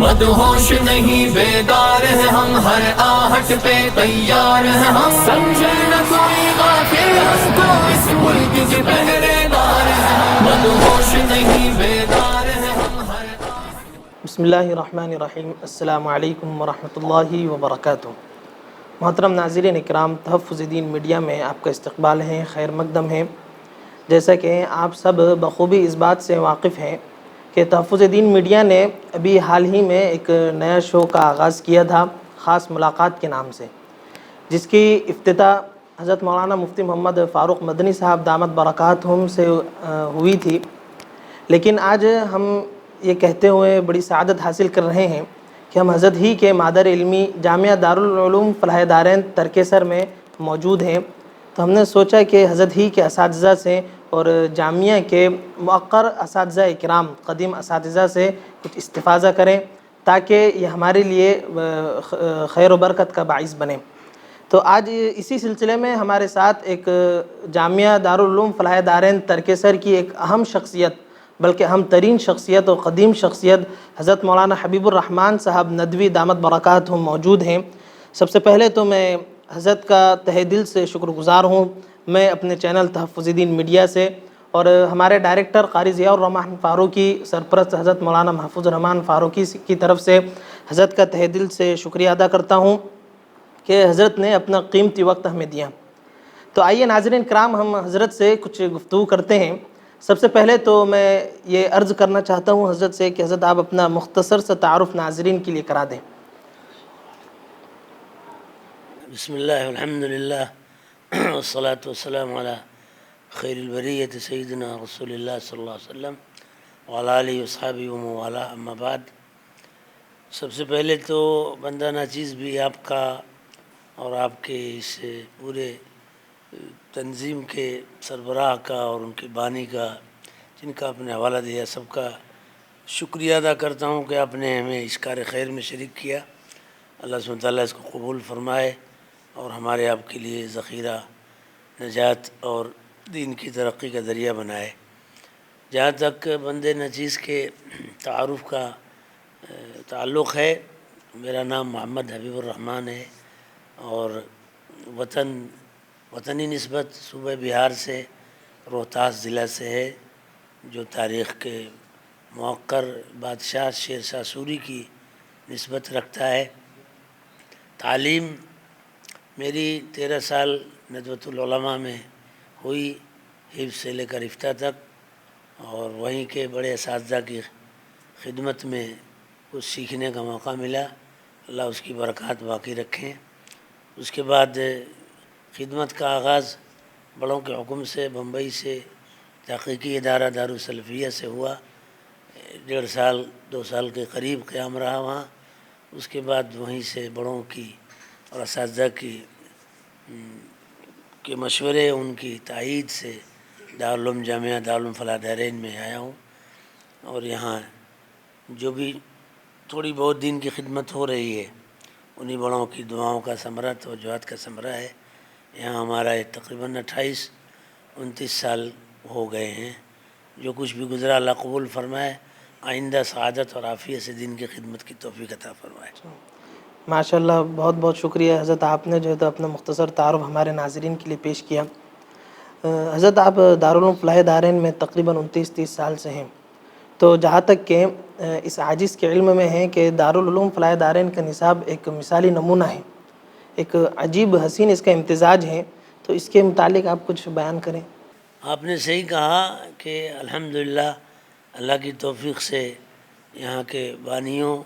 مدہوش نہیں بیدار ہیں ہم، ہر آہٹ پہ تیار ہیں ہم، سمجھے نہ کوئی غافل ہم کو اس ملک کے پہرے دار ہیں ہم، مدہوش نہیں بیدار ہیں ہم ہر بسم اللہ الرحمن الرحیم۔ السلام علیکم ورحمۃ اللہ وبرکاتہ۔ محترم ناظرین اکرام، تحفظ دین میڈیا میں آپ کا استقبال ہے، خیر مقدم ہے۔ جیسا کہ آپ سب بخوبی اس بات سے واقف ہیں کہ تحفظ دین میڈیا نے ابھی حال ہی میں ایک نیا شو کا آغاز کیا تھا، خاص ملاقات کے نام سے، جس کی افتتاح حضرت مولانا مفتی محمد فاروق مدنی صاحب دامت برکاتہم سے ہوئی تھی۔ لیکن آج ہم یہ کہتے ہوئے بڑی سعادت حاصل کر رہے ہیں کہ ہم حضرت ہی کے مادر علمی جامعہ دارالعلوم فلاح دارین ترکیسر میں موجود ہیں، تو ہم نے سوچا کہ حضرت ہی کے اساتذہ سے اور جامعہ کے مؤقر اساتذہ اکرام، قدیم اساتذہ سے کچھ استفاضہ کریں تاکہ یہ ہمارے لیے خیر و برکت کا باعث بنے۔ تو آج اسی سلسلے میں ہمارے ساتھ ایک جامعہ دارالعلوم فلاح دارین ترکیسر کی ایک اہم شخصیت، بلکہ اہم ترین شخصیت اور قدیم شخصیت حضرت مولانا حبیب الرحمن صاحب ندوی دامت برکاتہم موجود ہیں۔ سب سے پہلے تو میں حضرت کا تہہ دل سے شکر گزار ہوں، میں اپنے چینل تحفظ دین میڈیا سے اور ہمارے ڈائریکٹر قاری ضیاء الرحمن فاروقی، سرپرست حضرت مولانا محفوظ الرحمن فاروقی کی طرف سے حضرت کا تہہ دل سے شکریہ ادا کرتا ہوں کہ حضرت نے اپنا قیمتی وقت ہمیں دیا۔ تو آئیے ناظرین کرام، ہم حضرت سے کچھ گفتگو کرتے ہیں۔ سب سے پہلے تو میں یہ عرض کرنا چاہتا ہوں حضرت سے کہ حضرت آپ اپنا مختصر سا تعارف ناظرین کے لیے کرا دیں۔ بسم اللہ والحمد للہ والصلاة والسلام علی خیر البریۃ سیدنا رسول اللہ صلی اللہ علیہ وسلم وعلی آلہ واصحابہ ومن والاه، اما بعد۔ سب سے پہلے تو بندہ ناچیز بھی آپ کا اور آپ کے اس پورے تنظیم کے سربراہ کا اور ان کے بانی کا، جن کا آپ نے حوالہ دیا، سب کا شکریہ ادا کرتا ہوں کہ آپ نے ہمیں اس کار خیر میں شریک کیا۔ اللہ سبحانہ وتعالیٰ اس کو قبول فرمائے اور ہمارے آپ کے لیے ذخیرہ نجات اور دین کی ترقی کا ذریعہ بنائے۔ جہاں تک بند نچیز کے تعارف کا تعلق ہے، میرا نام محمد حبیب الرحمن ہے اور وطنی نسبت صوبہ بہار سے، روہتاس ضلع سے ہے، جو تاریخ کے مؤقر بادشاہ شیر شاہ سوری کی نسبت رکھتا ہے۔ تعلیم میری 13 سال ندوۃ العلماء میں ہوئی، حفظ سے لے کر افتاء تک، اور وہیں کے بڑے اساتذہ کی خدمت میں کچھ سیکھنے کا موقع ملا، اللہ اس کی برکات باقی رکھیں۔ اس کے بعد خدمت کا آغاز بڑوں کے حکم سے بمبئی سے تحقیقی ادارہ دارالسلفیہ سے ہوا، 1.5 سال 2 سال کے قریب قیام رہا وہاں۔ اس کے بعد وہیں سے بڑوں کی اور اساتذہ کے مشورے، ان کی تائید سے دارالعلوم جامعہ دارالعلوم فلاح دارین میں آیا ہوں، اور یہاں جو بھی تھوڑی بہت دین کی خدمت ہو رہی ہے، انہی بڑوں کی دعاؤں کا ثمرہ، توجہات کا ثمرہ ہے۔ یہاں ہمارا تقریباً 28-29 سال ہو گئے ہیں۔ جو کچھ بھی گزرا اللہ قبول فرمائے، آئندہ سعادت اور عافیت سے دین کی خدمت کی توفیق عطا فرمائے۔ ماشاءاللہ، بہت بہت شکریہ حضرت، آپ نے جو ہے تو اپنا مختصر تعارف ہمارے ناظرین کے لیے پیش کیا۔ حضرت آپ دارالعلوم فلاح دارین میں تقریباً 29-30 سال سے ہیں، تو جہاں تک کہ اس عاجز کے علم میں ہے کہ دارالعلوم فلاح دارین کا نصاب ایک مثالی نمونہ ہے، ایک عجیب حسین اس کا امتزاج ہے، تو اس کے متعلق آپ کچھ بیان کریں۔ آپ نے صحیح کہا کہ الحمدللہ اللہ کی توفیق سے یہاں کے بانیوں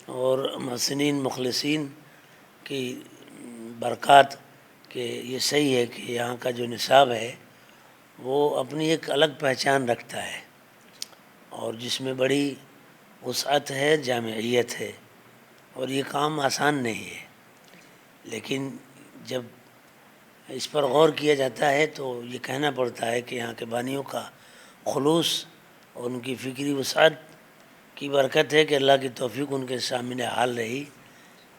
اور محسنین مخلصین کی برکات کہ یہ صحیح ہے کہ یہاں کا جو نصاب ہے وہ اپنی ایک الگ پہچان رکھتا ہے، اور جس میں بڑی وسعت ہے، جامعیت ہے، اور یہ کام آسان نہیں ہے۔ لیکن جب اس پر غور کیا جاتا ہے تو یہ کہنا پڑتا ہے کہ یہاں کے بانیوں کا خلوص اور ان کی فکری وسعت کی برکت ہے کہ اللہ کی توفیق ان کے سامنے حال رہی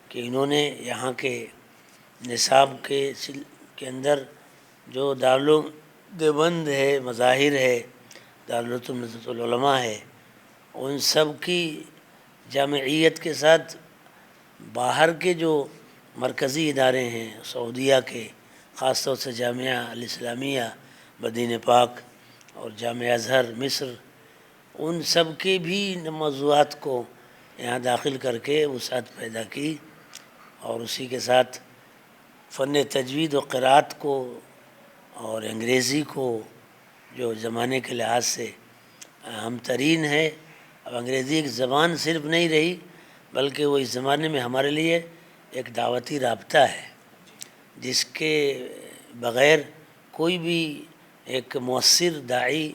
کہ انہوں نے یہاں کے نصاب کے اندر جو دارالعلوم دیوبند ہے، مظاہر ہے، دارالعلوم ندوۃ العلماء ہے، ان سب کی جامعیت کے ساتھ باہر کے جو مرکزی ادارے ہیں سعودیہ کے، خاص طور سے جامعہ الاسلامیہ مدینہ پاک اور جامعہ ازہر مصر، ان سب کے بھی موضوعات کو یہاں داخل کر کے وسعت پیدا کی، اور اسی کے ساتھ فن تجوید و قرأت کو اور انگریزی کو جو زمانے کے لحاظ سے اہم ترین ہے. اب انگریزی ایک زبان صرف نہیں رہی، بلکہ وہ اس زمانے میں ہمارے لیے ایک دعوتی رابطہ ہے جس کے بغیر کوئی بھی ایک مؤثر داعی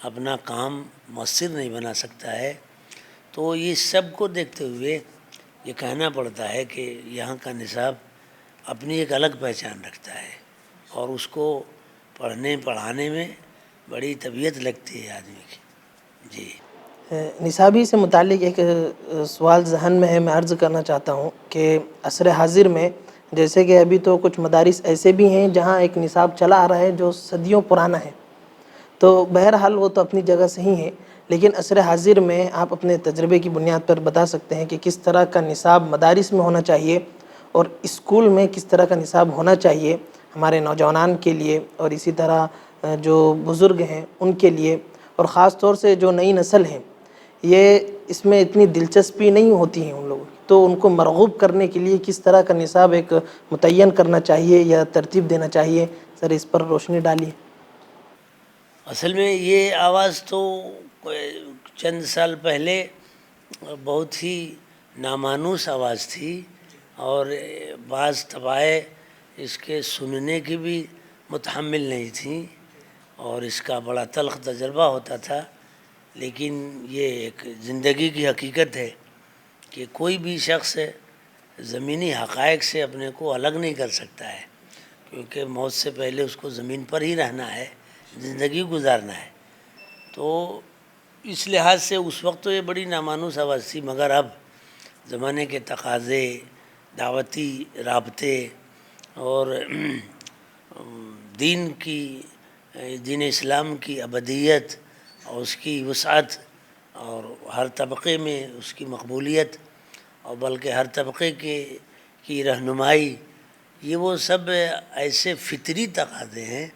اپنا کام مؤثر نہیں بنا سکتا ہے. تو یہ سب کو دیکھتے ہوئے یہ کہنا پڑتا ہے کہ یہاں کا نصاب اپنی ایک الگ پہچان رکھتا ہے، اور اس کو پڑھنے پڑھانے میں بڑی طبیعت لگتی ہے آدمی کی. جی نصابی سے متعلق ایک سوال ذہن میں ہے، میں عرض کرنا چاہتا ہوں کہ عصر حاضر میں جیسے کہ ابھی تو کچھ مدارس ایسے بھی ہیں جہاں ایک نصاب چلا آ رہا ہے جو صدیوں پرانا ہے، تو بہرحال وہ تو اپنی جگہ صحیح ہے، لیکن عصر حاضر میں آپ اپنے تجربے کی بنیاد پر بتا سکتے ہیں کہ کس طرح کا نصاب مدارس میں ہونا چاہیے اور اسکول میں کس طرح کا نصاب ہونا چاہیے ہمارے نوجوانان کے لیے، اور اسی طرح جو بزرگ ہیں ان کے لیے، اور خاص طور سے جو نئی نسل ہے یہ اس میں اتنی دلچسپی نہیں ہوتی ہے ان لوگوں کی، تو ان کو مرغوب کرنے کے لیے کس طرح کا نصاب ایک متعین کرنا چاہیے یا ترتیب دینا چاہیے؟ سر اس پر روشنی ڈالیے. اصل میں یہ آواز تو چند سال پہلے بہت ہی نامانوس آواز تھی، اور بعض طبائع اس کے سننے کی بھی متحمل نہیں تھیں، اور اس کا بڑا تلخ تجربہ ہوتا تھا. لیکن یہ ایک زندگی کی حقیقت ہے کہ کوئی بھی شخص زمینی حقائق سے اپنے کو الگ نہیں کر سکتا ہے، کیونکہ موت سے پہلے اس کو زمین پر ہی رہنا ہے، زندگی گزارنا ہے. تو اس لحاظ سے اس وقت تو یہ بڑی نامانوس آواز تھی، مگر اب زمانے کے تقاضے، دعوتی رابطے اور دین اسلام کی ابدیت اور اس کی وسعت، اور ہر طبقے میں اس کی مقبولیت، اور بلکہ ہر طبقے کی رہنمائی، یہ وہ سب ایسے فطری تقاضے ہیں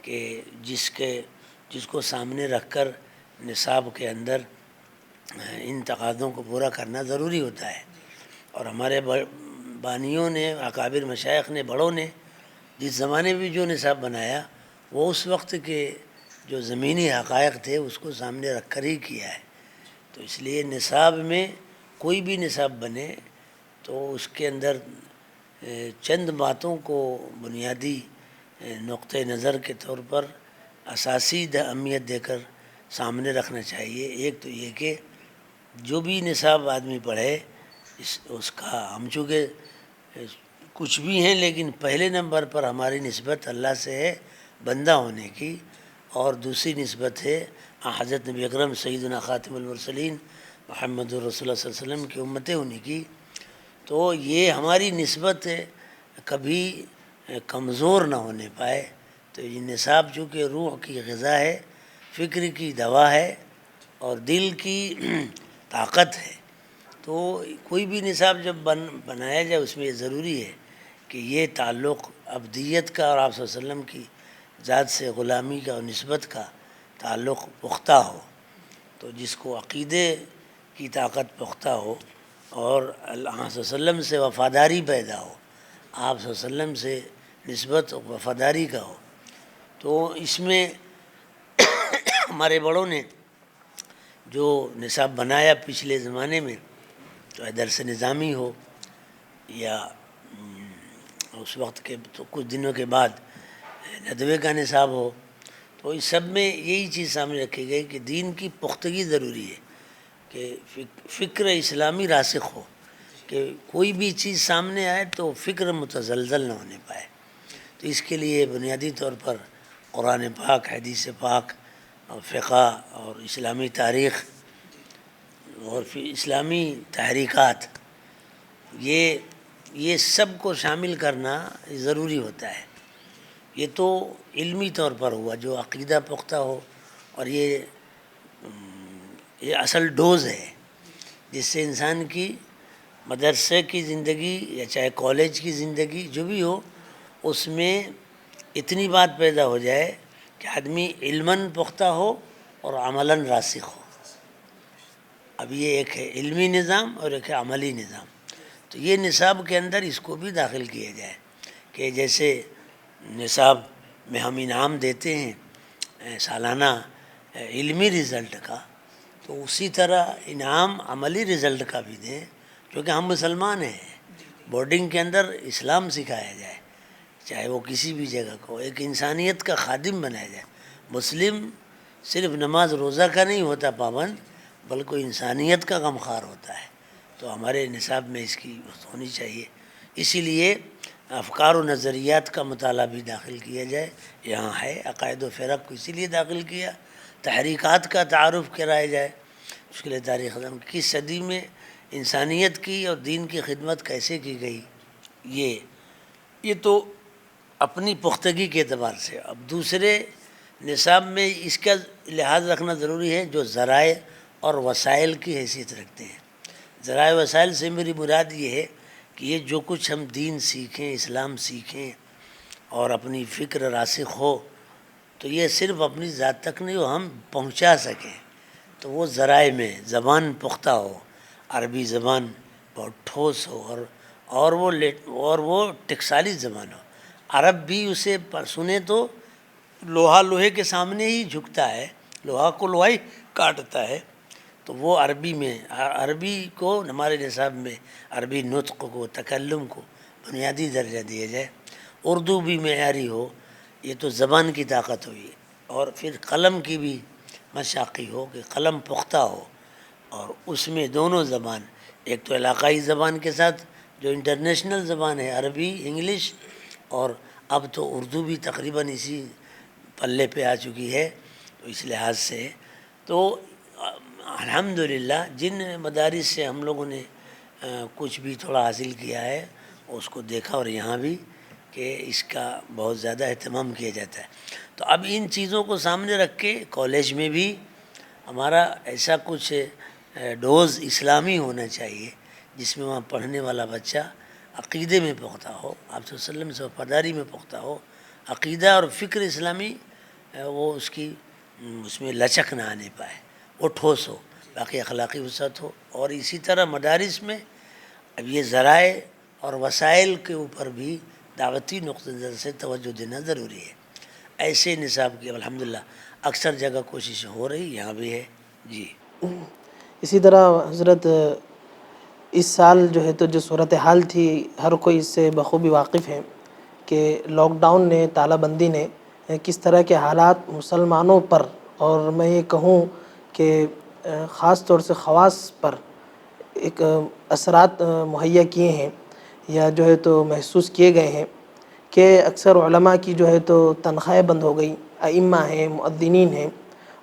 کہ جس کو سامنے رکھ کر نصاب کے اندر ان تقاضوں کو پورا کرنا ضروری ہوتا ہے. اور ہمارے بانیوں نے، اکابر مشائخ نے، بڑوں نے جس زمانے میں جو نصاب بنایا وہ اس وقت کے جو زمینی حقائق تھے اس کو سامنے رکھ کر ہی کیا ہے. تو اس لیے نصاب میں کوئی بھی نصاب بنے تو اس کے اندر چند باتوں کو بنیادی نقطہ نظر کے طور پر اساسی اہمیت دے کر سامنے رکھنا چاہیے. ایک تو یہ کہ جو بھی نصاب آدمی پڑھے اس کا، ہم چونکہ کچھ بھی ہیں لیکن پہلے نمبر پر ہماری نسبت اللہ سے ہے بندہ ہونے کی، اور دوسری نسبت ہے حضرت نبی اکرم سیدنا خاتم المرسلین محمد الرسول اللہ صلی اللہ علیہ وسلم کی امت ہونے کی. تو یہ ہماری نسبت کبھی کمزور نہ ہونے پائے. تو یہ نصاب چونکہ روح کی غذا ہے، فکر کی دوا ہے اور دل کی طاقت ہے، تو کوئی بھی نصاب جب بنایا جائے اس میں یہ ضروری ہے کہ یہ تعلق ابدیت کا اور آپ صلی اللہ علیہ وسلم کی ذات سے غلامی کا اور نسبت کا تعلق پختہ ہو. تو جس کو عقیدے کی طاقت پختہ ہو اور اللہ صلی اللہ علیہ وسلم سے وفاداری پیدا ہو، آپ صلی اللہ علیہ وسلم سے نسبت و وفاداری کا ہو، تو اس میں ہمارے بڑوں نے جو نصاب بنایا پچھلے زمانے میں، چاہے درس نظامی ہو یا اس وقت کے تو کچھ دنوں کے بعد ندوے کا نصاب ہو، تو اس سب میں یہی چیز سامنے رکھی گئی کہ دین کی پختگی ضروری ہے، کہ فکر اسلامی راسخ ہو، کہ کوئی بھی چیز سامنے آئے تو فکر متزلزل نہ ہونے پائے. تو اس کے لیے بنیادی طور پر قرآن پاک، حدیث پاک اور فقہ اور اسلامی تاریخ اور اسلامی تحریکات، یہ سب کو شامل کرنا ضروری ہوتا ہے. یہ تو علمی طور پر ہوا جو عقیدہ پختہ ہو، اور یہ اصل ڈوز ہے. جس سے انسان کی مدرسے کی زندگی یا چاہے کالج کی زندگی جو بھی ہو، اس میں اتنی بات پیدا ہو جائے کہ آدمی علماً پختہ ہو اور عملاً راسخ ہو۔ اب یہ ایک ہے علمی نظام اور ایک ہے عملی نظام، تو یہ نصاب کے اندر اس کو بھی داخل کیا جائے کہ جیسے نصاب میں ہم انعام دیتے ہیں سالانہ علمی رزلٹ کا، تو اسی طرح انعام عملی رزلٹ کا بھی دیں، کیونکہ ہم مسلمان ہیں۔ بورڈنگ کے اندر اسلام سکھایا جائے، چاہے وہ کسی بھی جگہ کو، ایک انسانیت کا خادم بنایا جائے۔ مسلم صرف نماز روزہ کا نہیں ہوتا پابند، بلکہ انسانیت کا غمخوار ہوتا ہے، تو ہمارے نصاب میں اس کی ہونی چاہیے۔ اسی لیے افکار و نظریات کا مطالعہ بھی داخل کیا جائے، یہاں ہے عقائد و فرق کو اسی لیے داخل کیا، تحریکات کا تعارف کرایا جائے، اس کے لیے تاریخ کس صدی میں انسانیت کی اور دین کی خدمت کیسے کی گئی، یہ تو اپنی پختگی کے اعتبار سے۔ اب دوسرے نصاب میں اس کا لحاظ رکھنا ضروری ہے جو ذرائع اور وسائل کی حیثیت رکھتے ہیں۔ ذرائع وسائل سے میری مراد یہ ہے کہ یہ جو کچھ ہم دین سیکھیں، اسلام سیکھیں اور اپنی فکر راسخ ہو، تو یہ صرف اپنی ذات تک نہیں ہو، ہم پہنچا سکیں، تو وہ ذرائع میں زبان پختہ ہو، عربی زبان بہت ٹھوس ہو اور وہ ٹکسالی زبان ہو۔ عرب بھی اسے سنے تو لوہا لوہے کے سامنے ہی جھکتا ہے، لوہا کو لوہا ہی کاٹتا ہے، تو وہ عربی میں، عربی کو ہمارے نصاب میں عربی نطق کو، تکلم کو بنیادی درجہ دیا جائے۔ اردو بھی معیاری ہو، یہ تو زبان کی طاقت ہوئی، اور پھر قلم کی بھی مشاقی ہو کہ قلم پختہ ہو، اور اس میں دونوں زبان، ایک تو علاقائی زبان کے ساتھ جو انٹرنیشنل زبان ہے عربی انگلش، اور اب تو اردو بھی تقریباً اسی پلے پہ آ چکی ہے، تو اس لحاظ سے تو الحمدللہ جن مدارس سے ہم لوگوں نے کچھ بھی تھوڑا حاصل کیا ہے اس کو دیکھا، اور یہاں بھی کہ اس کا بہت زیادہ اہتمام کیا جاتا ہے۔ تو اب ان چیزوں کو سامنے رکھ کے کالج میں بھی ہمارا ایسا کچھ ڈوز اسلامی ہونا چاہیے جس میں وہاں پڑھنے والا بچہ عقیدے میں پختہ ہو، آپ صلی اللہ علیہ وسلم سے وفاداری میں پختہ ہو، عقیدہ اور فکر اسلامی وہ اس میں لچک نہ آنے پائے، وہ ٹھوس ہو، باقی اخلاقی وسعت ہو۔ اور اسی طرح مدارس میں اب یہ ذرائع اور وسائل کے اوپر بھی دعوتی نقطہ نظر سے توجہ دینا ضروری ہے۔ ایسے نصاب کی الحمدللہ اکثر جگہ کوشش ہو رہی، یہاں بھی ہے جی۔ اسی طرح حضرت اس سال جو ہے تو جو صورتحال تھی ہر کوئی اس سے بخوبی واقف ہے کہ لاک ڈاؤن نے، تالہ بندی نے کس طرح کے حالات مسلمانوں پر، اور میں یہ کہوں کہ خاص طور سے خواص پر ایک اثرات مہیا کیے ہیں یا جو ہے تو محسوس کیے گئے ہیں کہ اکثر علماء کی جو ہے تو تنخواہیں بند ہو گئی، ائمہ ہیں، مؤذنین ہیں،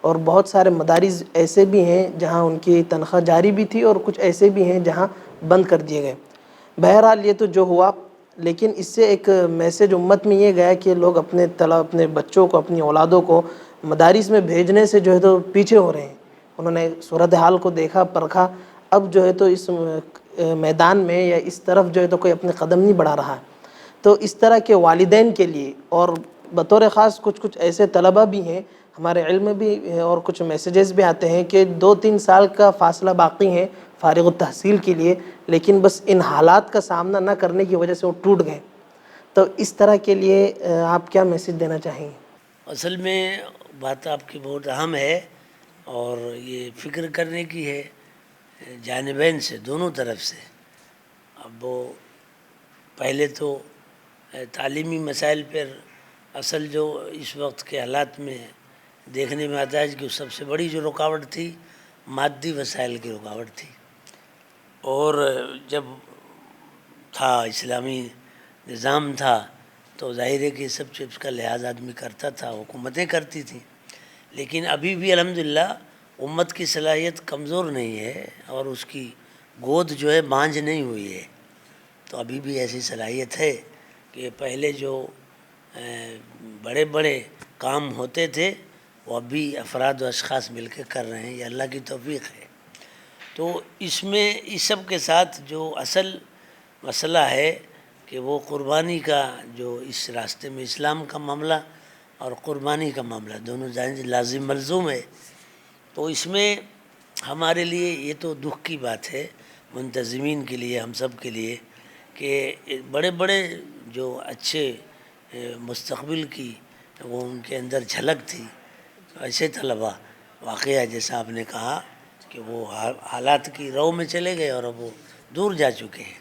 اور بہت سارے مدارس ایسے بھی ہیں جہاں ان کی تنخواہ جاری بھی تھی اور کچھ ایسے بھی ہیں جہاں بند کر دیے گئے۔ بہرحال یہ تو جو ہوا، لیکن اس سے ایک میسیج امت میں یہ گیا کہ لوگ اپنے بچوں کو، اپنی اولادوں کو مدارس میں بھیجنے سے جو ہے تو پیچھے ہو رہے ہیں۔ انہوں نے صورتحال کو دیکھا، پرکھا، اب جو ہے تو اس میدان میں یا اس طرف جو ہے تو کوئی اپنے قدم نہیں بڑھا رہا ہے۔ تو اس طرح کے والدین کے لیے، اور بطور خاص کچھ ایسے طلبہ بھی ہیں ہمارے علم میں بھی، اور کچھ میسیجز بھی آتے ہیں کہ 2-3 سال کا فاصلہ باقی ہے فارغ التحصیل کے لیے، لیکن بس ان حالات کا سامنا نہ کرنے کی وجہ سے وہ ٹوٹ گئے۔ تو اس طرح کے لیے آپ کیا میسیج دینا چاہیں گے؟ اصل میں بات آپ کی بہت اہم ہے، اور یہ فکر کرنے کی ہے جانبین سے، دونوں طرف سے۔ اب وہ پہلے تو تعلیمی مسائل پر اصل جو اس وقت کے حالات میں دیکھنے میں آتا ہے کہ سب سے بڑی جو رکاوٹ تھی مادی وسائل کی رکاوٹ تھی، اور جب تھا اسلامی نظام تھا تو ظاہر ہے کہ سب چیز کا لحاظ آدمی کرتا تھا، حکومتیں کرتی تھیں، لیکن ابھی بھی الحمدللہ امت کی صلاحیت کمزور نہیں ہے، اور اس کی گود جو ہے بانجھ نہیں ہوئی ہے، تو ابھی بھی ایسی صلاحیت ہے کہ پہلے جو بڑے بڑے کام ہوتے تھے وہ ابھی افراد و اشخاص مل کے کر رہے ہیں، یہ اللہ کی توفیق ہے۔ تو اس میں اس سب کے ساتھ جو اصل مسئلہ ہے کہ وہ قربانی کا جو اس راستے میں اسلام کا معاملہ اور قربانی کا معاملہ دونوں لازم ملزوم ہے. تو اس میں ہمارے لیے یہ تو دکھ کی بات ہے منتظمین کے لیے، ہم سب کے لیے، کہ بڑے بڑے جو اچھے مستقبل کی وہ ان کے اندر جھلک تھی، ایسے طلباء واقعہ جیسا آپ نے کہا کہ وہ حالات کی رو میں چلے گئے اور اب وہ دور جا چکے ہیں.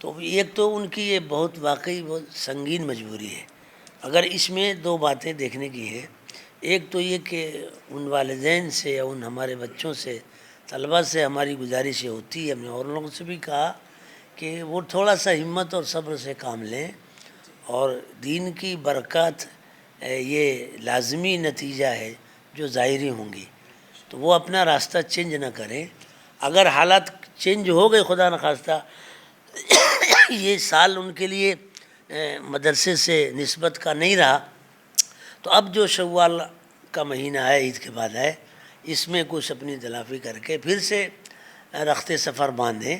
تو ایک تو ان کی یہ بہت واقعی بہت سنگین مجبوری ہے. اگر اس میں دو باتیں دیکھنے کی ہے، ایک تو یہ کہ ان والدین سے یا ان ہمارے بچوں سے، طلباء سے ہماری گزارش یہ ہوتی ہے، ہم نے اور لوگوں سے بھی کہا کہ وہ تھوڑا سا ہمت اور صبر سے کام لیں، اور دین کی برکات یہ لازمی نتیجہ ہے جو ظاہری ہوں گی، تو وہ اپنا راستہ چینج نہ کریں. اگر حالات چینج ہو گئے خدا نخواستہ، یہ سال ان کے لیے مدرسے سے نسبت کا نہیں رہا، تو اب جو شوال کا مہینہ ہے، عید کے بعد ہے، اس میں کچھ اپنی تلافی کر کے پھر سے رخت سفر باندھیں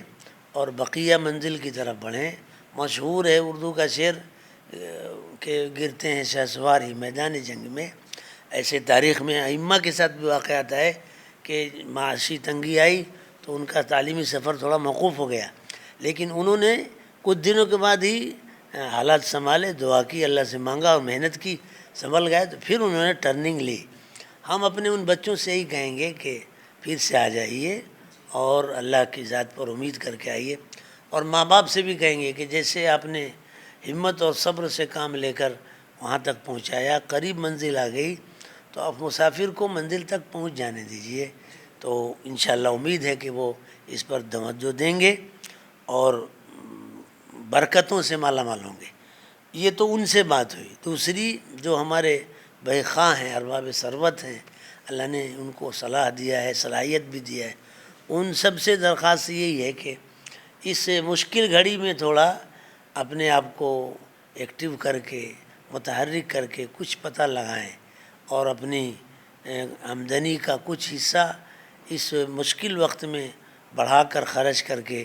اور بقیہ منزل کی طرف بڑھیں. مشہور ہے اردو کا شعر کہ گرتے ہیں شہسوار ہی میدان جنگ میں. ایسے تاریخ میں ائمہ کے ساتھ بھی واقع آتا ہے کہ معاشی تنگی آئی تو ان کا تعلیمی سفر تھوڑا موقوف ہو گیا، لیکن انہوں نے کچھ دنوں کے بعد ہی حالات سنبھالے، دعا کی، اللہ سے مانگا اور محنت کی، سنبھل گئے، تو پھر انہوں نے ٹرننگ لی. ہم اپنے ان بچوں سے ہی کہیں گے کہ پھر سے آ جائیے اور اللہ کی ذات پر امید کر کے آئیے، اور ماں باپ سے بھی کہیں گے کہ جیسے آپ نے ہمت اور صبر سے کام لے کر وہاں تک پہنچایا، قریب منزل آ گئی تو آپ مسافر کو منزل تک پہنچ جانے دیجئے. تو انشاءاللہ امید ہے کہ وہ اس پر توجہ دیں گے اور برکتوں سے مالا مال ہوں گے. یہ تو ان سے بات ہوئی. دوسری جو ہمارے بے خواہ ہیں، ارباب ثروت ہیں، اللہ نے ان کو صلاح دیا ہے، صلاحیت بھی دیا ہے، ان سب سے درخواست یہی ہے کہ اس مشکل گھڑی میں تھوڑا اپنے آپ کو ایکٹیو کر کے، متحرک کر کے کچھ پتہ لگائیں اور اپنی آمدنی کا کچھ حصہ اس مشکل وقت میں بڑھا کر خرچ کر کے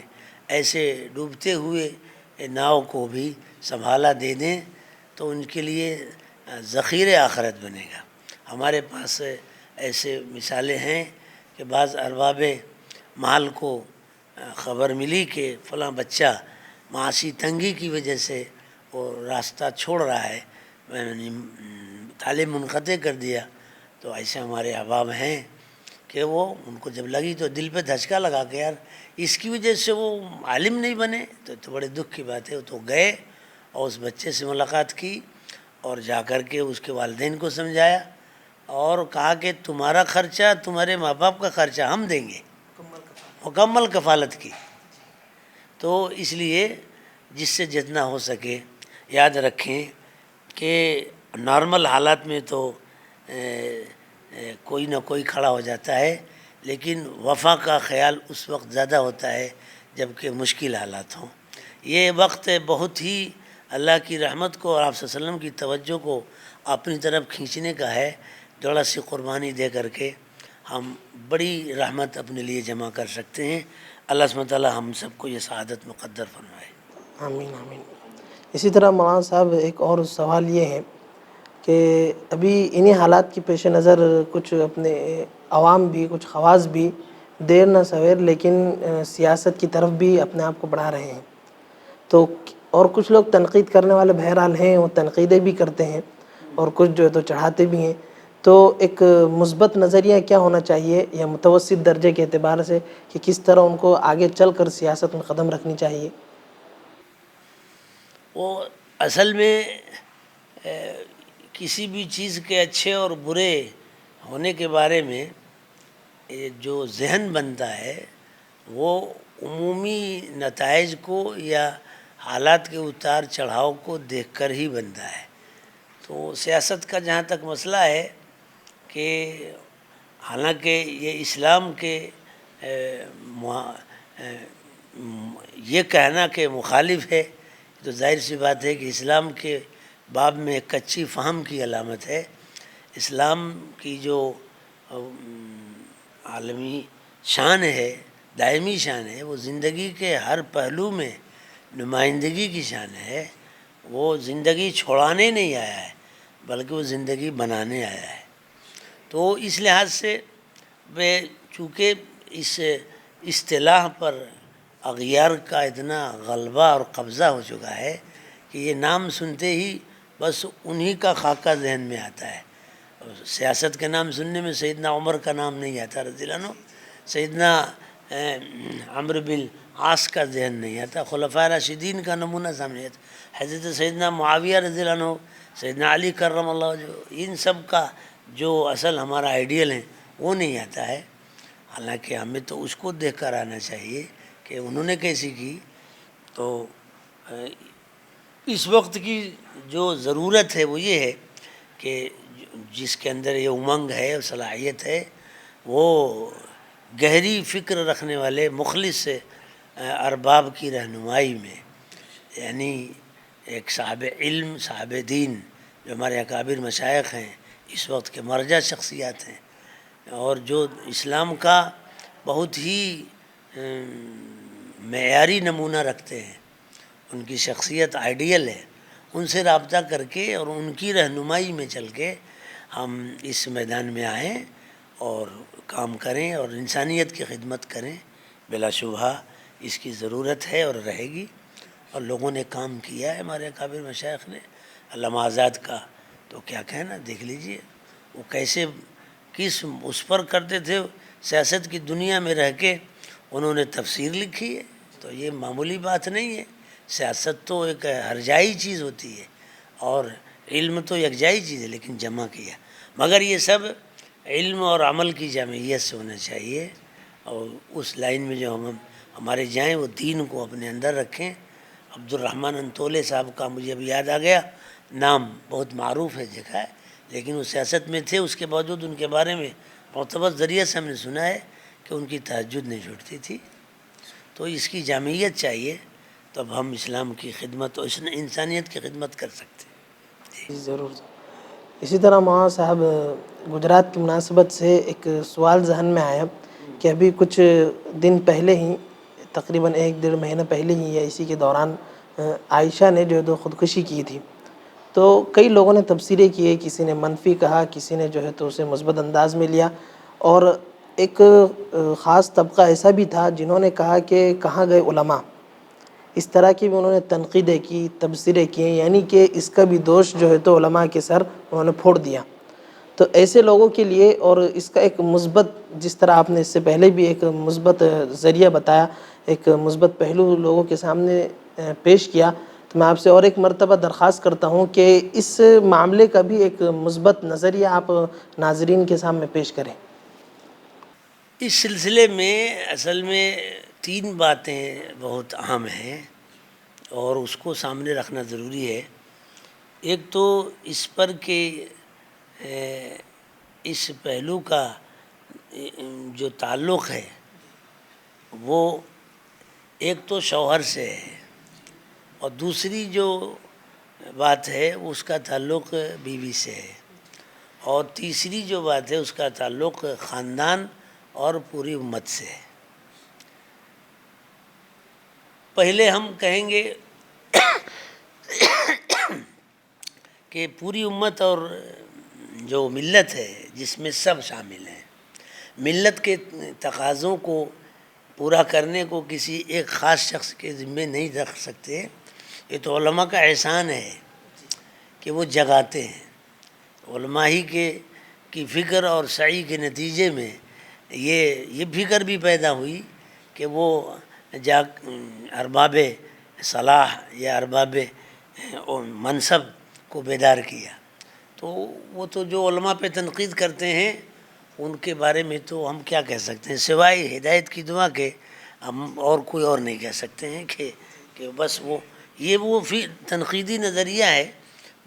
ایسے ڈوبتے ہوئے ناؤ کو بھی سنبھالا دے دیں تو ان کے لیے ذخیرِ آخرت بنے گا. ہمارے پاس ایسے مثالیں ہیں کہ بعض ارباب مال کو خبر ملی کہ فلاں بچہ معاشی تنگی کی وجہ سے وہ راستہ چھوڑ رہا ہے، تعلیم منقطع کر دیا. تو ایسے ہمارے احباب ہیں کہ وہ ان کو جب لگی تو دل پہ دھچکا لگا کہ یار اس کی وجہ سے وہ عالم نہیں بنے، تو بڑے دکھ کی بات ہے. تو گئے اور اس بچے سے ملاقات کی اور جا کر کے اس کے والدین کو سمجھایا اور کہا کہ تمہارا خرچہ، تمہارے ماں باپ کا خرچہ ہم دیں گے، مکمل کفالت کی. تو اس لیے جس سے جتنا ہو سکے یاد رکھیں کہ نارمل حالات میں تو کوئی نہ کوئی کھڑا ہو جاتا ہے، لیکن وفا کا خیال اس وقت زیادہ ہوتا ہے جب کہ مشکل حالات ہوں. یہ وقت بہت ہی اللہ کی رحمت کو اور آپ صلی اللہ علیہ وسلم کی توجہ کو اپنی طرف کھینچنے کا ہے. تھوڑا سی قربانی دے کر کے ہم بڑی رحمت اپنے لیے جمع کر سکتے ہیں. اللہ سبحانہ تعالیٰ ہم سب کو یہ سعادت مقدر فرمائے. آمین آمین. اسی طرح مولانا صاحب ایک اور سوال یہ ہے کہ ابھی انہی حالات کی پیش نظر کچھ اپنے عوام بھی، کچھ خواص بھی دیر نہ سویر لیکن سیاست کی طرف بھی اپنے آپ کو بڑھا رہے ہیں. تو اور کچھ لوگ تنقید کرنے والے بہرحال ہیں، وہ تنقیدیں بھی کرتے ہیں اور کچھ جو ہے تو چڑھاتے بھی ہیں. تو ایک مثبت نظریہ کیا ہونا چاہیے یا متوسط درجے کے اعتبار سے کہ کس طرح ان کو آگے چل کر سیاست میں قدم رکھنی چاہیے؟ وہ اصل میں کسی بھی چیز کے اچھے اور برے ہونے کے بارے میں جو ذہن بنتا ہے وہ عمومی نتائج کو یا حالات کے اتار چڑھاؤ کو دیکھ کر ہی بنتا ہے. تو سیاست کا جہاں تک مسئلہ ہے کہ حالانکہ یہ اسلام کے یہ کہنا کہ مخالف ہے تو ظاہر سی بات ہے کہ اسلام کے باب میں کچی فہم کی علامت ہے. اسلام کی جو عالمی شان ہے دائمی شان ہے، وہ زندگی کے ہر پہلو میں نمائندگی کی شان ہے. وہ زندگی چھوڑانے نہیں آیا ہے بلکہ وہ زندگی بنانے آیا ہے. تو اس لحاظ سے چونکہ اس اصطلاح پر اغیار کا اتنا غلبہ اور قبضہ ہو چکا ہے کہ یہ نام سنتے ہی بس انہی کا خاکہ ذہن میں آتا ہے. سیاست کے نام سننے میں سیدنا عمر کا نام نہیں آتا رضی اللہ عنہ، سیدنا عمرو بن عاص کا ذہن نہیں آتا، خلفائے راشدین کا نمونہ سامنے آتا، حضرت سیدنا معاویہ رضی اللہ عنہ، سیدنا علی کرم اللہ وجہہ، ان سب کا جو اصل ہمارا آئیڈیل ہے وہ نہیں آتا ہے. حالانکہ ہمیں تو اس کو دیکھ کر آنا چاہیے کہ انہوں نے کیسی کی. تو اس وقت کی جو ضرورت ہے وہ یہ ہے کہ جس کے اندر یہ امنگ ہے اور صلاحیت ہے، وہ گہری فکر رکھنے والے مخلص ارباب کی رہنمائی میں، یعنی ایک صاحب علم، صاحب دین جو ہمارے اکابر مشائخ ہیں، اس وقت کے مرجع شخصیات ہیں، اور جو اسلام کا بہت ہی معیاری نمونہ رکھتے ہیں، ان کی شخصیت آئیڈیل ہے، ان سے رابطہ کر کے اور ان کی رہنمائی میں چل کے ہم اس میدان میں آئیں اور کام کریں اور انسانیت کی خدمت کریں. بلا شبہ اس کی ضرورت ہے اور رہے گی، اور لوگوں نے کام کیا ہے ہمارے اکابر مشائخ نے. علامہ آزاد کا تو کیا کہنا، دیکھ لیجئے وہ کیسے کس اس پر کرتے تھے. سیاست کی دنیا میں رہ کے انہوں نے تفسیر لکھی ہے، تو یہ معمولی بات نہیں ہے. سیاست تو ایک ہرجائی چیز ہوتی ہے اور علم تو یکجائی چیز ہے، لیکن جمع کیا. مگر یہ سب علم اور عمل کی جامعیت سے ہونا چاہیے، اور اس لائن میں جو ہمارے جائیں وہ دین کو اپنے اندر رکھیں. عبد الرحمن انطولے صاحب کا مجھے ابھی یاد آ گیا، نام بہت معروف ہے، دیکھا ہے، لیکن وہ سیاست میں تھے. اس کے باوجود ان کے بارے میں معتبر ذریعہ سے ہم نے سنا ہے کہ ان کی تہجد نہیں چھوٹتی تھی. تو اس کی جامعیت چاہیے، تب ہم اسلام کی خدمت اور انسانیت کی خدمت کر سکتے ہیں. جی ضرور. اسی طرح مولانا صاحب گجرات کی مناسبت سے ایک سوال ذہن میں آیا کہ ابھی کچھ دن پہلے ہی، تقریباً 1-1.5 مہینہ پہلے ہی یا اسی کے دوران عائشہ نے جو ہے تو خودکشی کی تھی. تو کئی لوگوں نے تبصرے کیے، کسی نے منفی کہا، کسی نے جو ہے تو اسے مثبت انداز میں لیا، اور ایک خاص طبقہ ایسا بھی تھا جنہوں نے کہا کہ کہاں گئے علماء. اس طرح کی بھی انہوں نے تنقیدیں کی، تبصرے کیے، یعنی کہ اس کا بھی دوش جو ہے تو علماء کے سر انہوں نے پھوڑ دیا. تو ایسے لوگوں کے لیے، اور اس کا ایک مثبت، جس طرح آپ نے اس سے پہلے بھی ایک مثبت ذریعہ بتایا، ایک مثبت پہلو لوگوں کے سامنے پیش کیا، تو میں آپ سے اور ایک مرتبہ درخواست کرتا ہوں کہ اس معاملے کا بھی ایک مثبت نظریہ آپ ناظرین کے سامنے پیش کریں. اس سلسلے میں اصل میں 3 باتیں بہت اہم ہیں اور اس کو سامنے رکھنا ضروری ہے. ایک تو اس پر کہ اس پہلو کا جو تعلق ہے وہ ایک تو شوہر سے ہے، اور دوسری جو بات ہے اس کا تعلق بیوی سے ہے، اور تیسری جو بات ہے اس کا تعلق خاندان اور پوری امت سے ہے. پہلے ہم کہیں گے کہ پوری امت اور جو ملت ہے جس میں سب شامل ہیں، ملت کے تقاضوں کو پورا کرنے کو کسی ایک خاص شخص کے ذمے نہیں رکھ سکتے. یہ تو علماء کا احسان ہے کہ وہ جگاتے ہیں. علماء ہی کی فکر اور سعی کے نتیجے میں یہ فکر بھی پیدا ہوئی کہ وہ ارباب صلاح یا ارباب منصب کو بیدار کیا. تو وہ تو جو علماء پہ تنقید کرتے ہیں ان کے بارے میں تو ہم کیا کہہ سکتے ہیں سوائے ہدایت کی دعا کے. ہم اور کوئی اور نہیں کہہ سکتے ہیں کہ بس وہ تنقیدی نظریہ ہے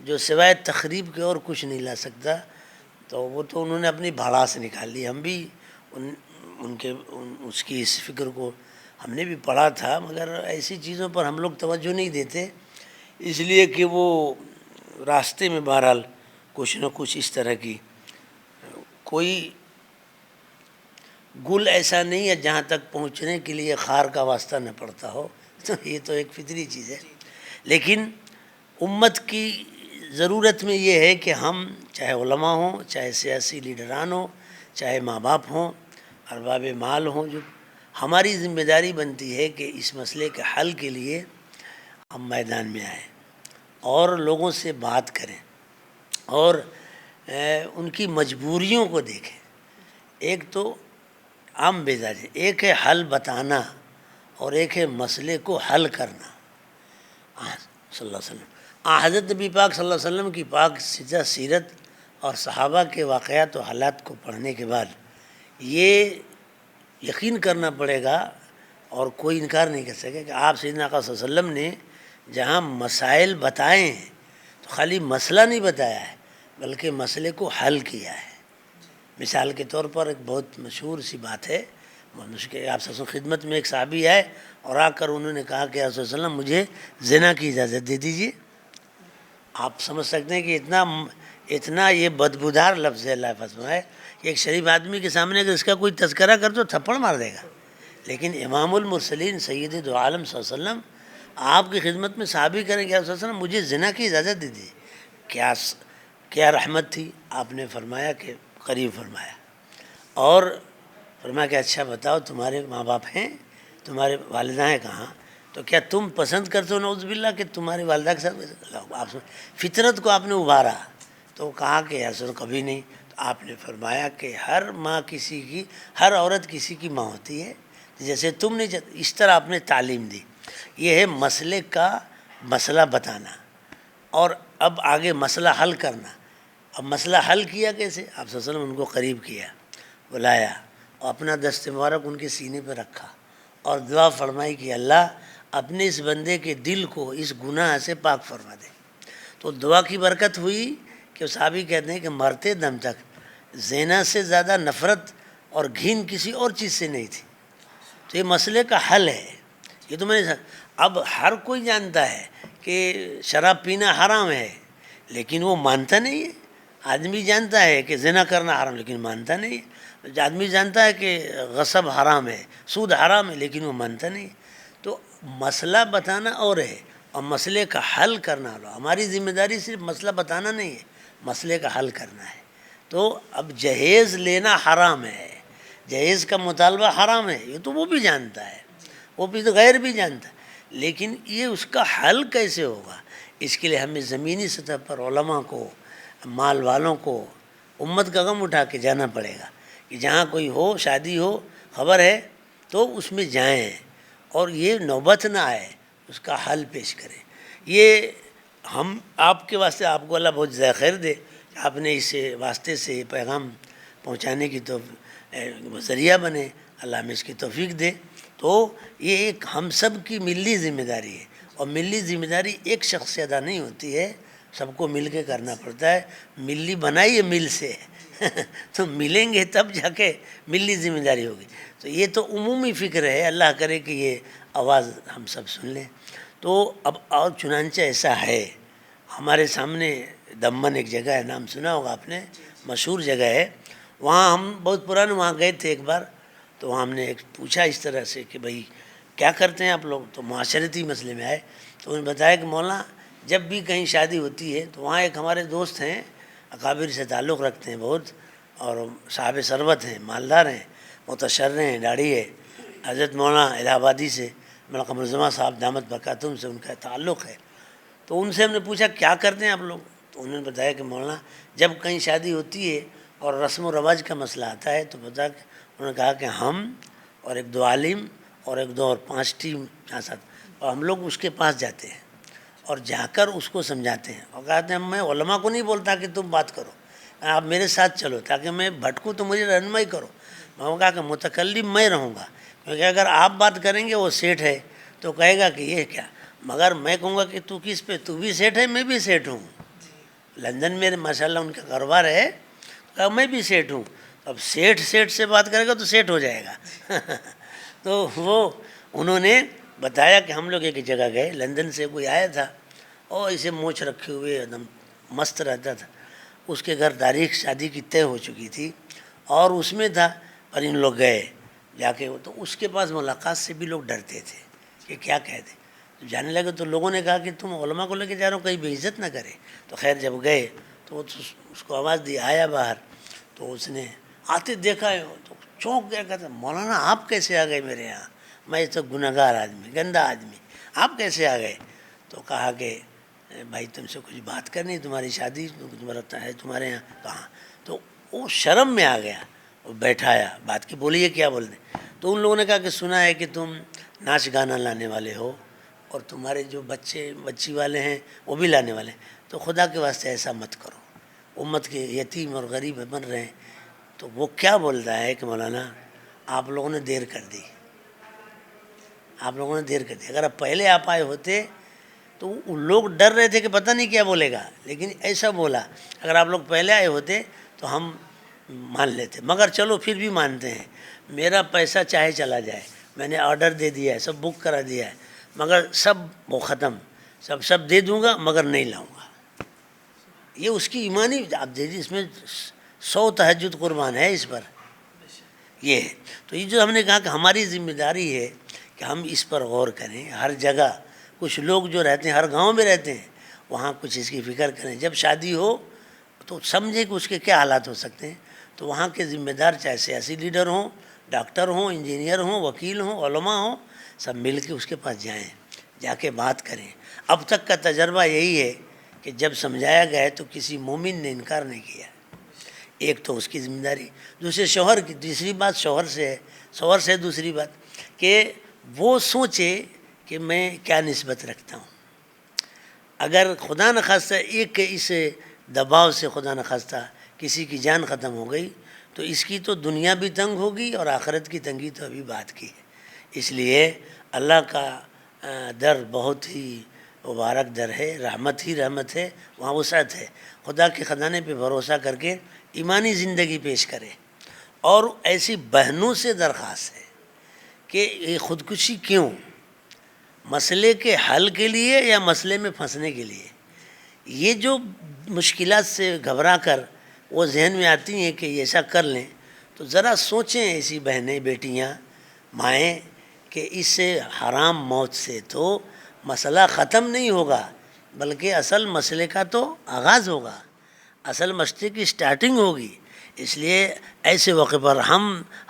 جو سوائے تخریب کے اور کچھ نہیں لا سکتا. تو وہ تو انہوں نے اپنی بھڑاس نکال لی. ہم بھی اس کی اس فکر کو ہم نے بھی پڑھا تھا، مگر ایسی چیزوں پر ہم لوگ توجہ نہیں دیتے، اس لیے کہ وہ راستے میں بہرحال کچھ نہ کچھ اس طرح کی کوئی گل ایسا نہیں ہے جہاں تک پہنچنے کے لیے خار کا واسطہ نہ پڑتا ہو، تو یہ تو ایک فطری چیز ہے۔ لیکن امت کی ضرورت میں یہ ہے کہ ہم چاہے علماء ہوں، چاہے سیاسی لیڈران ہوں، چاہے ماں باپ ہوں، ارباب مال ہوں، جو ہماری ذمہ داری بنتی ہے کہ اس مسئلے کے حل کے لیے ہم میدان میں آئیں اور لوگوں سے بات کریں اور ان کی مجبوریوں کو دیکھیں۔ ایک تو عام بیزاری، ایک ہے حل بتانا اور ایک ہے مسئلے کو حل کرنا۔ صلی اللہ علیہ وسلم حضرت نبی پاک صلی اللہ علیہ وسلم کی پاک سیدھا سیرت اور صحابہ کے واقعات و حالات کو پڑھنے کے بعد یہ یقین کرنا پڑے گا اور کوئی انکار نہیں کر سکے کہ آپ سیدنا آقا صلی اللہ علیہ وسلم نے جہاں مسائل بتائے ہیں تو خالی مسئلہ نہیں بتایا ہے بلکہ مسئلے کو حل کیا ہے۔ مثال کے طور پر ایک بہت مشہور سی بات ہے، آپ صلی اللہ علیہ وسلم خدمت میں ایک صحابی آئے اور آ کر انہوں نے کہا کہ آپ صلی اللہ علیہ وسلم مجھے زنا کی اجازت دے دیجیے۔ آپ سمجھ سکتے ہیں کہ اتنا یہ بدبودار لفظ ہے، اللہ فرمائے کہ ایک شریف آدمی کے سامنے اگر اس کا کوئی تذکرہ کر تو تھپڑ مار دے گا، لیکن امام المرسلین سید دو عالم صلی اللہ علیہ وسلم آپ کی خدمت میں صحابی کریں کہ آپ صلی اللہ علیہ وسلم مجھے زنا کی اجازت دے دیجیے۔ کیا رحمت تھی، آپ نے فرمایا کہ قریب فرمایا اور فرمایا کہ اچھا بتاؤ تمہارے ماں باپ ہیں، تمہارے والدہ ہیں کہاں؟ تو کیا تم پسند کرتے ہو نعوذ باللہ کہ تمہاری والدہ کے ساتھ؟ آپ فطرت کو آپ نے ابھارا تو کہا کہ یا رسول کبھی نہیں۔ تو آپ نے فرمایا کہ ہر ماں کسی کی، ہر عورت کسی کی ماں ہوتی ہے، جیسے تم نے اس طرح آپ نے تعلیم دی۔ یہ ہے مسئلے کا مسئلہ بتانا اور اب آگے مسئلہ حل کرنا۔ اب مسئلہ حل کیا کیسے؟ آپ صلی اللہ علیہ وسلم ان کو قریب کیا، بلایا اور اپنا دست مبارک ان کے سینے پہ رکھا اور دعا فرمائی کہ اللہ اپنے اس بندے کے دل کو اس گناہ سے پاک فرما دے۔ تو دعا کی برکت ہوئی کہ صحابی کہتے ہیں کہ مرتے دم تک زنا سے زیادہ نفرت اور گھن کسی اور چیز سے نہیں تھی۔ تو یہ مسئلے کا حل ہے۔ یہ تو میں نے اب ہر کوئی جانتا ہے کہ شراب پینا حرام ہے لیکن وہ مانتا نہیں ہے۔ آدمی جانتا ہے کہ زنا کرنا حرام لیکن مانتا نہیں ہے۔ آدمی جانتا ہے کہ غصب حرام ہے، سود حرام ہے لیکن وہ مانتا نہیں ہے۔ تو مسئلہ بتانا اور ہے اور مسئلے کا حل کرنا اور ہماری ذمہ داری صرف مسئلہ بتانا نہیں ہے، مسئلے کا حل کرنا ہے۔ تو اب جہیز لینا حرام ہے، جہیز کا مطالبہ حرام ہے، یہ تو وہ بھی جانتا ہے، وہ بھی تو غیر بھی جانتا ہے، لیکن یہ اس کا حل کیسے ہوگا؟ اس کے لیے ہمیں زمینی سطح پر علماء کو، مال والوں کو، امت کا غم اٹھا کے جانا پڑے گا کہ جہاں کوئی ہو، شادی ہو، خبر ہے تو اس میں جائیں اور یہ نوبت نہ آئے، اس کا حل پیش کریں۔ یہ ہم آپ کے واسطے، آپ کو اللہ بہت جزائے خیر دے، آپ نے اس واسطے سے پیغام پہنچانے کی تو ذریعہ بنے، اللہ ہمیں اس کی توفیق دے۔ تو یہ ایک ہم سب کی ملی ذمہ داری ہے اور ملی ذمہ داری ایک شخص سے ادا نہیں ہوتی ہے، سب کو مل کے کرنا پڑتا ہے۔ ملی بنائی ہے مل سے تو ملیں گے تب جا کے ملی ذمہ داری ہوگی۔ تو یہ تو عمومی فکر ہے، اللہ کرے کہ یہ آواز ہم سب سن لیں۔ تو اب اور چنانچہ ایسا ہے، ہمارے سامنے دمن ایک جگہ ہے، نام سنا ہوگا آپ نے، مشہور جگہ ہے، وہاں ہم بہت پرانے وہاں گئے تھے ایک بار، تو وہاں ہم نے ایک پوچھا اس طرح سے کہ بھائی کیا کرتے ہیں آپ لوگ؟ تو معاشرتی مسئلے میں آئے تو انہوں نے بتایا کہ مولانا جب بھی کہیں شادی ہوتی ہے تو وہاں ایک ہمارے دوست ہیں، اکابر سے تعلق رکھتے ہیں بہت، اور صاحب ثروت ہیں، مالدار ہیں، متشرع ہیں، داڑھی ہے، حضرت مولانا الہ آبادی سے مولانا قمر الزمان صاحب دامت برکاتہم سے ان کا تعلق ہے۔ تو ان سے ہم نے پوچھا کیا کرتے ہیں آپ لوگ؟ تو انہوں نے بتایا کہ مولانا جب کہیں شادی ہوتی ہے اور رسم و رواج کا مسئلہ آتا ہے تو بتا کہ انہوں نے کہا کہ ہم اور ایک دو عالم اور ایک دو اور 5 ٹیم ساتھ، اور ہم لوگ اس کے پاس جاتے ہیں اور جا کر اس کو سمجھاتے ہیں اور کہتے ہیں میں علماء کو نہیں بولتا کہ تم بات کرو، آپ میرے ساتھ چلو تاکہ میں بھٹکوں تو مجھے رہنمائی کرو۔ میں نے کہا کہ متکلم میں رہوں گا، کیونکہ اگر آپ بات کریں گے وہ سیٹھ ہے تو کہے گا کہ یہ کیا، مگر میں کہوں گا کہ تو کس پہ، تو بھی سیٹھ ہے میں بھی سیٹھ ہوں، لندن میں ماشاءاللہ ان کا کاروبار ہے، کہا میں بھی سیٹھ ہوں، اب سیٹھ سے بات کرے گا تو سیٹھ ہو جائے گا تو وہ انہوں نے بتایا کہ ہم لوگ ایک جگہ گئے، لندن سے کوئی آیا تھا اور اسے مونچھ رکھے ہوئے ایک دم مست رہتا تھا، اس کے گھر تاریخ شادی کی طے ہو چکی تھی اور اس میں تھا اور ان لوگ گئے جا کے، تو اس کے پاس ملاقات سے بھی لوگ ڈرتے تھے کہ کیا کہتے. تو جانے لگے تو لوگوں نے کہا کہ تم علماء کو لے کے جا رہے ہو، کہیں بے عزت نہ کرے. تو خیر جب گئے تو اس کو آواز دی، آیا باہر. تو اس نے آتے دیکھا ہے تو چونک گیا، کہتا مولانا آپ کیسے آ گئے میرے یہاں، میں تو گنہگار آدمی، گندا آدمی، آپ کیسے آ گئے. تو کہا کہ بھائی تم سے کچھ بات کرنی، تمہاری شادی تمہارا ہے تمہارے یہاں کہاں. تو وہ شرم میں آ گیا، وہ بیٹھایا، بات کی بولیے کیا بول دیں. تو ان لوگوں نے کہا کہ سنا ہے کہ تم ناچ گانا لانے والے ہو اور تمہارے جو بچی والے ہیں وہ بھی لانے والے ہیں، تو خدا کے واسطے ایسا مت کرو، امت کے یتیم اور غریب بن رہے ہیں. تو وہ کیا بولتا ہے کہ مولانا آپ لوگوں نے دیر کر دی، آپ لوگوں نے دیر کر دی. اگر آپ پہلے آپ آئے ہوتے تو لوگ ڈر رہے تھے کہ پتہ نہیں کیا بولے گا، لیکن ایسا بولا. اگر آپ لوگ پہلے آئے ہوتے تو ہم مان لیتے، مگر چلو پھر بھی مانتے ہیں، میرا پیسہ چاہے چلا جائے، میں نے آرڈر دے دیا ہے، سب بک کرا دیا ہے، مگر سب وہ ختم، سب دے دوں گا مگر نہیں لاؤں گا. یہ اس کی ایمانی، آپ دیکھیے اس میں 100 تہجد قربان ہے اس پر. یہ ہے تو یہ جو ہم نے کہا کہ ہماری ذمہ داری ہے کہ ہم اس پر غور کریں. ہر جگہ کچھ لوگ جو رہتے ہیں، ہر گاؤں میں رہتے ہیں، وہاں کچھ اس کی فکر کریں. جب شادی ہو تو سمجھیں کہ اس کے کیا حالات ہو سکتے ہیں. تو وہاں کے ذمہ دار چاہے سیاسی لیڈر ہوں، ڈاکٹر ہوں، انجینئر ہوں، وکیل ہوں، علماء ہوں، سب مل کے اس کے پاس جائیں، جا کے بات کریں. اب تک کا تجربہ یہی ہے کہ جب سمجھایا گیا ہے تو کسی مومن نے انکار نہیں کیا. ایک تو اس کی ذمہ داری، دوسرے شوہر کی. تیسری بات شوہر سے ہے، شوہر سے دوسری بات کہ وہ سوچے کہ میں کیا نسبت رکھتا ہوں. اگر خدا نخواستہ ایک اس دباؤ سے خدا نخواستہ کسی کی جان ختم ہو گئی تو اس کی تو دنیا بھی تنگ ہوگی اور آخرت کی تنگی تو ابھی بات کی ہے. اس لیے اللہ کا در بہت ہی مبارک در ہے، رحمت ہی رحمت ہے، وہاں وسعت ہے. خدا کے خزانے پہ بھروسہ کر کے ایمانی زندگی پیش کرے. اور ایسی بہنوں سے درخواست ہے کہ یہ خودکشی کیوں، مسئلے کے حل کے لیے یا مسئلے میں پھنسنے کے لیے. یہ جو مشکلات سے گھبرا کر وہ ذہن میں آتی ہیں کہ ایسا کر لیں، تو ذرا سوچیں ایسی بہنیں، بیٹیاں، مائیں، کہ اس سے حرام موت سے تو مسئلہ ختم نہیں ہوگا بلکہ اصل مسئلے کا تو آغاز ہوگا، اصل مسئلے کی سٹارٹنگ ہوگی. اس لیے ایسے موقع پر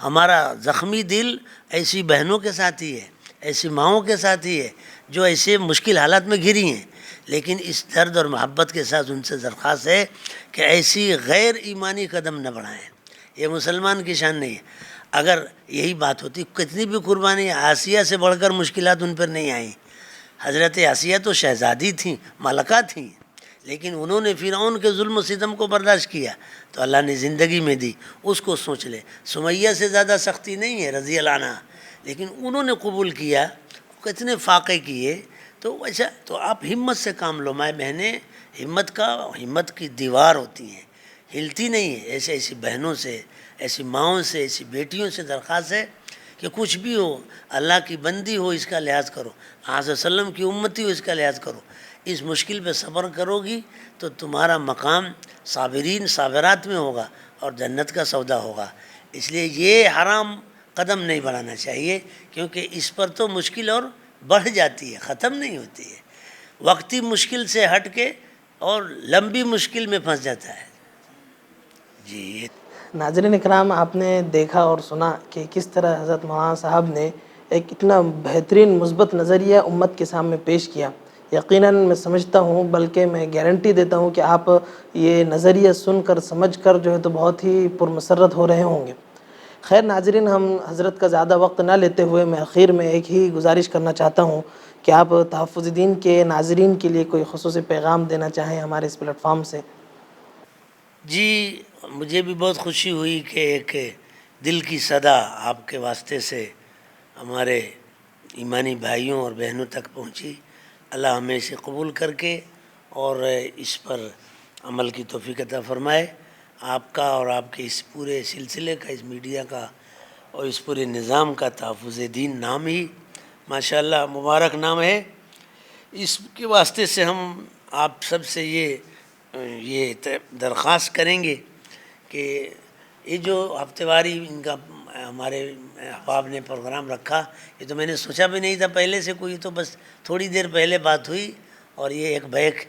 ہمارا زخمی دل ایسی بہنوں کے ساتھ ہی ہے، ایسی ماؤں کے ساتھ ہی ہے جو ایسے مشکل حالات میں گھری ہیں. لیکن اس درد اور محبت کے ساتھ ان سے درخواست ہے کہ ایسی غیر ایمانی قدم نہ بڑھائیں. یہ مسلمان کی شان نہیں ہے. اگر یہی بات ہوتی، کتنی بھی قربانی، آسیہ سے بڑھ کر مشکلات ان پر نہیں آئیں. حضرت آسیہ تو شہزادی تھیں، ملکہ تھیں، لیکن انہوں نے فرعون کے ظلم و ستم کو برداشت کیا تو اللہ نے زندگی میں دی. اس کو سوچ لے، سمیہ سے زیادہ سختی نہیں ہے رضی اللہ عنہ، لیکن انہوں نے قبول کیا، کتنے فاقے کیے. تو ایسا تو آپ ہمت سے کام لو. مائیں بہنیں ہمت کی دیوار ہوتی ہیں، ہلتی نہیں ہے. ایسی بہنوں سے، ایسی ماؤں سے، ایسی بیٹیوں سے درخواست ہے کہ کچھ بھی ہو، اللہ کی بندی ہو اس کا لحاظ کرو، آج وسلم کی امتی ہو اس کا لحاظ کرو. اس مشکل پہ صبر کرو گی تو تمہارا مقام صابرین صابرات میں ہوگا اور جنت کا سودا ہوگا. اس لیے یہ حرام قدم نہیں بڑھانا چاہیے، کیونکہ اس پر تو مشکل اور بڑھ جاتی ہے، ختم نہیں ہوتی ہے. وقتی مشکل سے ہٹ کے اور لمبی مشکل میں پھنس جاتا ہے. جی ناظرین اکرام، آپ نے دیکھا اور سنا کہ کس طرح حضرت مولانا صاحب نے ایک اتنا بہترین مثبت نظریہ امت کے سامنے پیش کیا. یقیناً میں سمجھتا ہوں، بلکہ میں گارنٹی دیتا ہوں کہ آپ یہ نظریہ سن کر سمجھ کر جو ہے تو بہت ہی پرمسرت ہو رہے ہوں گے. خیر ناظرین، ہم حضرت کا زیادہ وقت نہ لیتے ہوئے میں اخیر میں ایک ہی گزارش کرنا چاہتا ہوں کہ آپ تحفظ دین کے ناظرین کے لیے کوئی خصوصی پیغام دینا چاہیں ہمارے اس پلیٹ فارم سے. جی، مجھے بھی بہت خوشی ہوئی کہ ایک دل کی صدا آپ کے واسطے سے ہمارے ایمانی بھائیوں اور بہنوں تک پہنچی. اللہ ہمیں اسے قبول کر کے اور اس پر عمل کی توفیق عطا فرمائے. آپ کا اور آپ کے اس پورے سلسلے کا، اس میڈیا کا اور اس پورے نظام کا تحفظ دین نام ہی ماشاءاللہ مبارک نام ہے. اس کے واسطے سے ہم آپ سب سے یہ درخواست کریں گے کہ یہ جو ہفتے واری ان کا ہمارے احباب نے پروگرام رکھا، یہ تو میں نے سوچا بھی نہیں تھا پہلے سے، کوئی تو بس تھوڑی دیر پہلے بات ہوئی اور یہ ایک بیک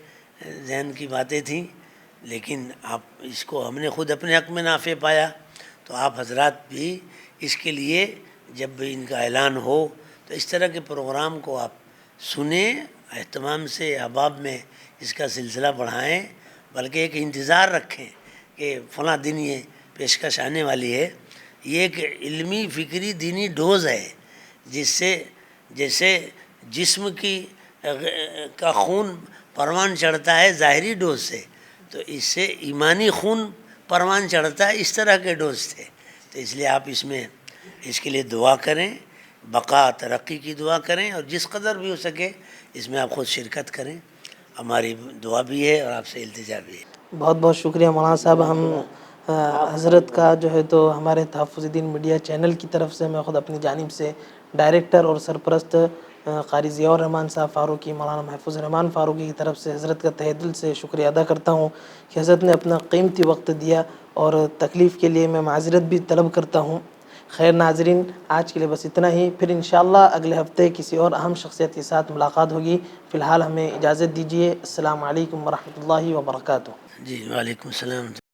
ذہن کی باتیں تھیں، لیکن آپ اس کو ہم نے خود اپنے حق میں نافع پایا، تو آپ حضرات بھی اس کے لیے جب بھی ان کا اعلان ہو تو اس طرح کے پروگرام کو آپ سنیں، اہتمام سے احباب میں اس کا سلسلہ بڑھائیں، بلکہ ایک انتظار رکھیں کہ فلاں دن یہ پیشکش آنے والی ہے۔ یہ ایک علمی فکری دینی ڈوز ہے، جس سے جیسے جسم کا خون پروان چڑھتا ہے ظاہری ڈوز سے، تو اس سے ایمانی خون پروان چڑھتا ہے، اس طرح کے ڈوز تھے۔ تو اس لیے آپ اس کے لیے دعا کریں، بقا ترقی کی دعا کریں، اور جس قدر بھی ہو سکے اس میں آپ خود شرکت کریں، ہماری دعا بھی ہے اور آپ سے التجا بھی ہے۔ بہت بہت شکریہ مولانا صاحب۔ ہم حضرت کا جو ہے تو ہمارے تحفظ دین میڈیا چینل کی طرف سے میں خود اپنی جانب سے ڈائریکٹر اور سرپرست قاری ضیاء الرحمن صاحب فاروقی، مولانا محفوظ الرحمن فاروقی کی طرف سے حضرت کا تہہ دل سے شکریہ ادا کرتا ہوں کہ حضرت نے اپنا قیمتی وقت دیا، اور تکلیف کے لیے میں معذرت بھی طلب کرتا ہوں۔ خیر ناظرین، آج کے لیے بس اتنا ہی، پھر انشاءاللہ اگلے ہفتے کسی اور اہم شخصیت کے ساتھ ملاقات ہوگی۔ فی الحال ہمیں اجازت دیجیے۔ السلام علیکم ورحمۃ اللہ وبرکاتہ۔ جی وعلیکم السلام۔